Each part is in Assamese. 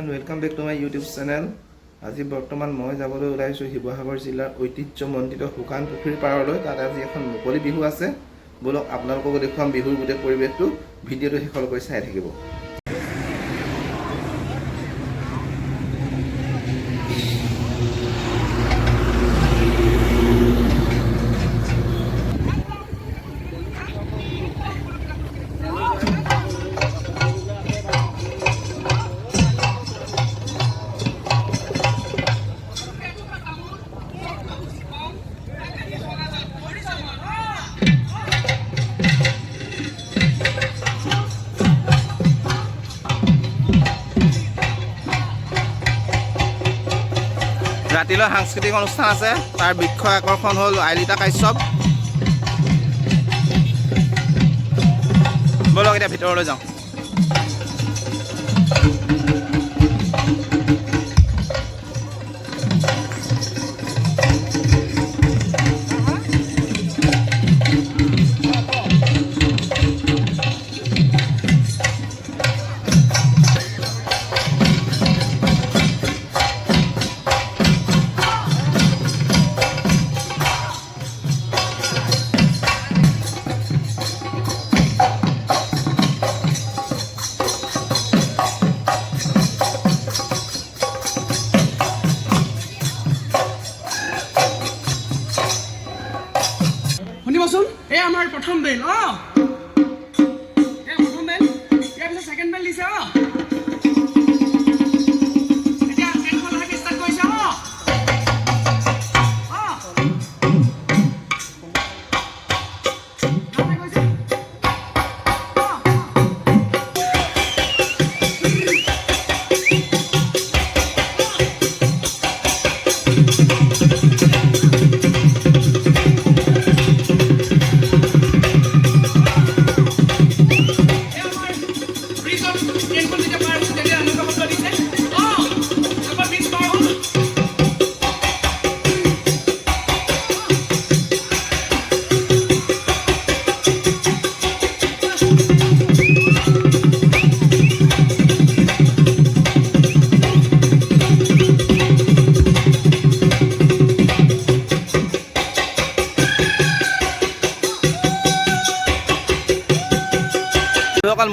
And welcome back to my YouTube channel. আজি বৰ্তমান মই যাবলৈ ওলাইছোঁ শিৱসাগৰ জিলাৰ ঐতিহ্যমণ্ডিত শুকান পুখুৰীৰ পাৰলৈ। তাত আজি এখন মুকলি বিহু আছে। বলক আপোনালোকক দেখুৱাম বিহুৰ গোটেই পৰিৱেশটো। ভিডিঅ'টো শেষলৈকে চাই থাকিব। ৰাতিলৈ সাংস্কৃতিক অনুষ্ঠান আছে। তাৰ বিক্ষয় আকৰ্ষণ হ'ল আইলিতা কাশ্যপ। বলক এতিয়া ভিতৰলৈ যাওঁ। শুনিবচোন, এই আমাৰ প্ৰথম বেল। প্ৰথম বেল, ইয়াৰ পিছত ছেকেণ্ড বেল দিছে। এতিয়া বেলখন লাহেকৈ ষ্টাৰ্ট কৰিছে।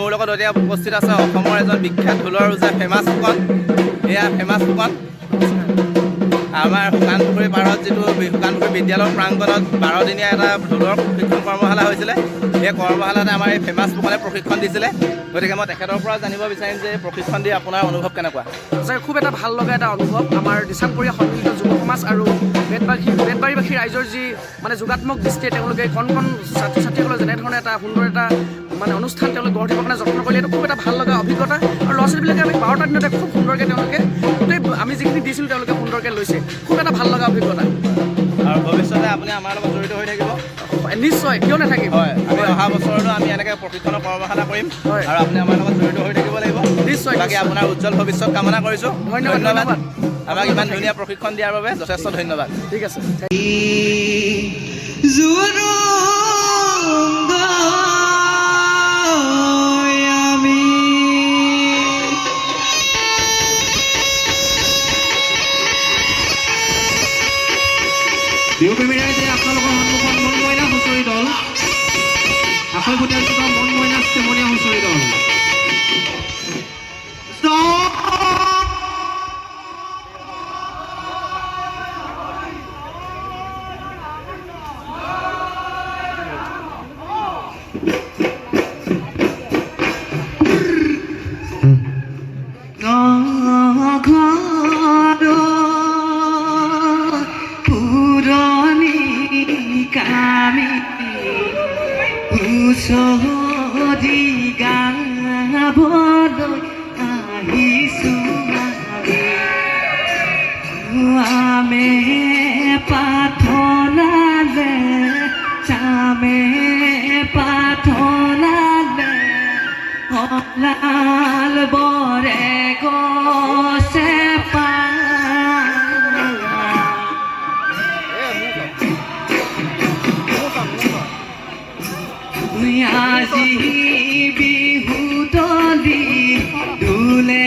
মোৰ লগত এতিয়া উপস্থিত আছে অসমৰ এজন বিখ্যাত ঢোলৰ ওজা, ফেমাছ ফুকন। এয়া ফেমাছ ফুকন। আমাৰ শুকান পুখুৰী পাৰত যিটো শুকান পুখুৰী বিদ্যালয়ৰ প্ৰাংগণত 12 দিনীয়া এটা ঢোলৰ প্ৰশিক্ষণ কৰ্মশালা হৈছিলে। এই কৰ্মশালাতে আমাৰ এই ফেমাছ ফুকনে প্ৰশিক্ষণ দিছিলে। গতিকে মই তেখেতৰ পৰা জানিব বিচাৰিম যে প্ৰশিক্ষণ দি আপোনাৰ অনুভৱ কেনেকুৱা? সঁচাকৈ খুব এটা ভাল লগা এটা অনুভৱ। আমাৰ দিচাংপৰীয়া সন্মিলিত যুৱ সমাজ আৰু বেতবাৰীবাসী ৰাইজৰ যি মানে যোগাত্মক দৃষ্টিয়ে তেওঁলোকে কণ ছাত্ৰ ছাত্ৰীসকলে যেনেধৰণে এটা সুন্দৰ এটা অনুষ্ঠান তেওঁলোকে গঢ় দিবৰ কাৰণে যত্ন কৰিলে। এইটো খুব এটা ভাল লগা অভিজ্ঞতা। আৰু ল'ৰা ছোৱালীবিলাকে আমি 12টা দিনতে খুব সুন্দৰকৈ তেওঁলোকে গোটেই আমি যিখিনি দিছিলোঁ তেওঁলোকে সুন্দৰকৈ লৈছে। খুব এটা ভাল লগা অভিজ্ঞতা। আৰু ভৱিষ্যতে আপুনি আমাৰ লগত জড়িত হৈ থাকিব? নিশ্চয়, কিয় নাথাকিব। হয়, আমি অহা বছৰতো আমি এনেকৈ প্ৰশিক্ষণৰ কৰ্মশালা কৰিম। হয়, আৰু আপুনি আমাৰ লগত জড়িত হৈ থাকিব লাগিব। নিশ্চয়। বাকী আপোনাৰ উজ্জ্বল ভৱিষ্যত কামনা কৰিছোঁ। ধন্যবাদ। আমাক ইমান ধুনীয়া প্ৰশিক্ষণ দিয়াৰ বাবে যথেষ্ট ধন্যবাদ। ঠিক আছে। বিহুপ্ৰেমী ৰাইজে আপোনালোকৰ সন্মুখত মন মইনা হুঁচৰি দল, আখৈবতীয়া মন মইনা চেমনীয়া হুঁচৰি দল। হুঁচৰি গাবলৈ আহিছোঁ আমে পাথলালে চামে পাথলালে লাল বৰে গছে আজি বিহু তলি ঢোলে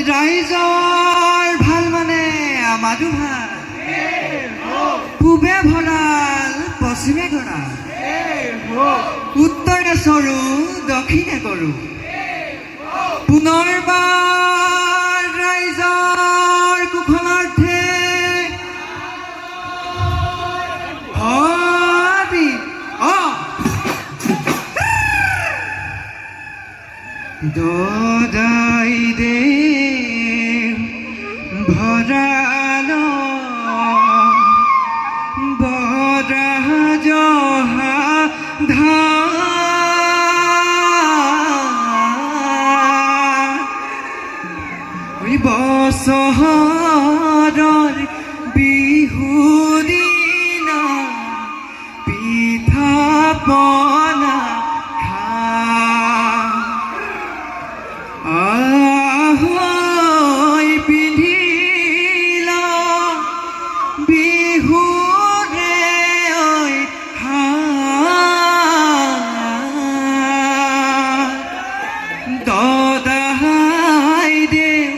ৰাইজৰ ভাল মানে আমাৰো ভাল পূবে ভঁৰাল পশ্চিমে গঁৰাল উত্তৰে চৰো দক্ষিণে কৰো পুনৰবাৰ ৰাইজৰ কুশলাৰ্থে হৰি দদাই দে ভৰাল বৰা জহা বছৰৰ বিহু দিনা পিঠা পনা আহৈ পিন্ধিল বিহুৰে ঐ দদাই দেউ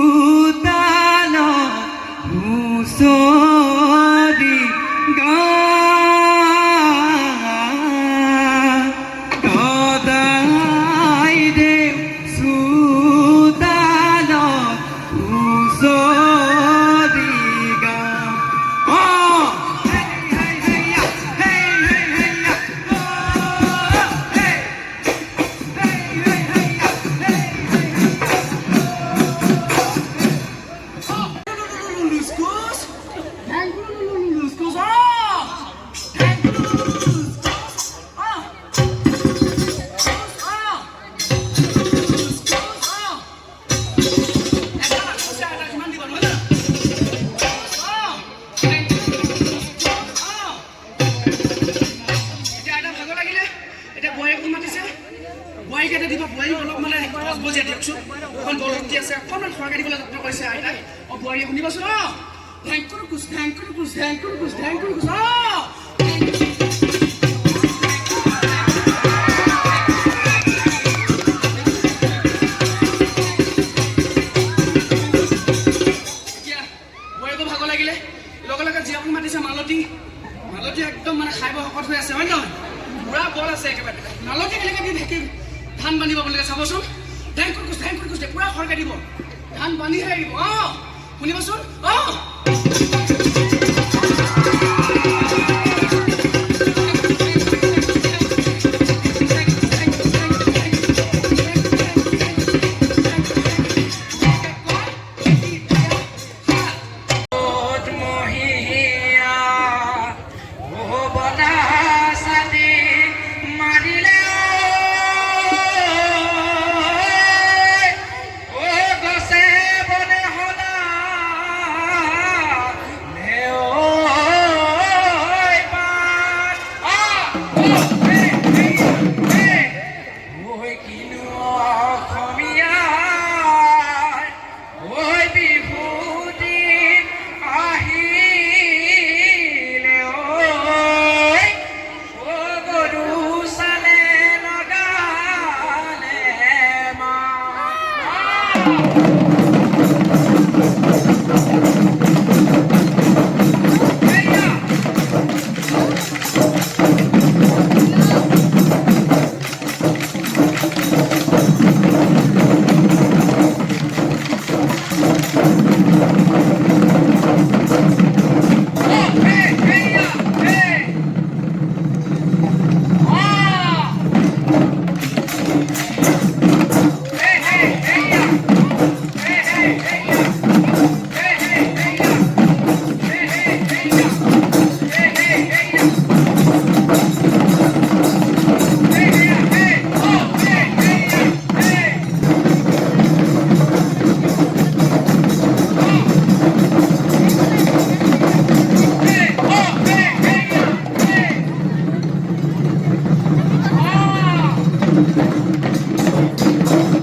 চোতাল হুঁচৰি দদাই দেউ চোতাল হুঁচৰি বোৱাৰীকেইটা দিব বোৱাৰী অলপ মানে বজিয়া দিয়কচোন অকণ বলতি আছে অকণমান খৰকৈ দিবলৈ যত্ন কৰিছে আইতাই বোৱাৰীয়ে শুনিবচোন থেংকুৰ কুচ থেংকুৰ কুচ থেংকুৰ কুচ থেংকুৰ কুচ এতিয়া বোৱাৰীকো ভাগৰ লাগিলে লগে লগে জীয়াখন মাতিছে মালতী মালতী একদম মানে খাই বৈ শকত হৈ আছে হয় নহয় পুৰা বল আছে একেবাৰে মালতী কেনেকৈ দি ঢেকি ধান বান্ধিব আপোনালোকে চাবচোন থেংকুৰ কুচ পুৰা খৰকৈ দিব ধান বান্ধিহে আহিব শুনিবচোন Thank you.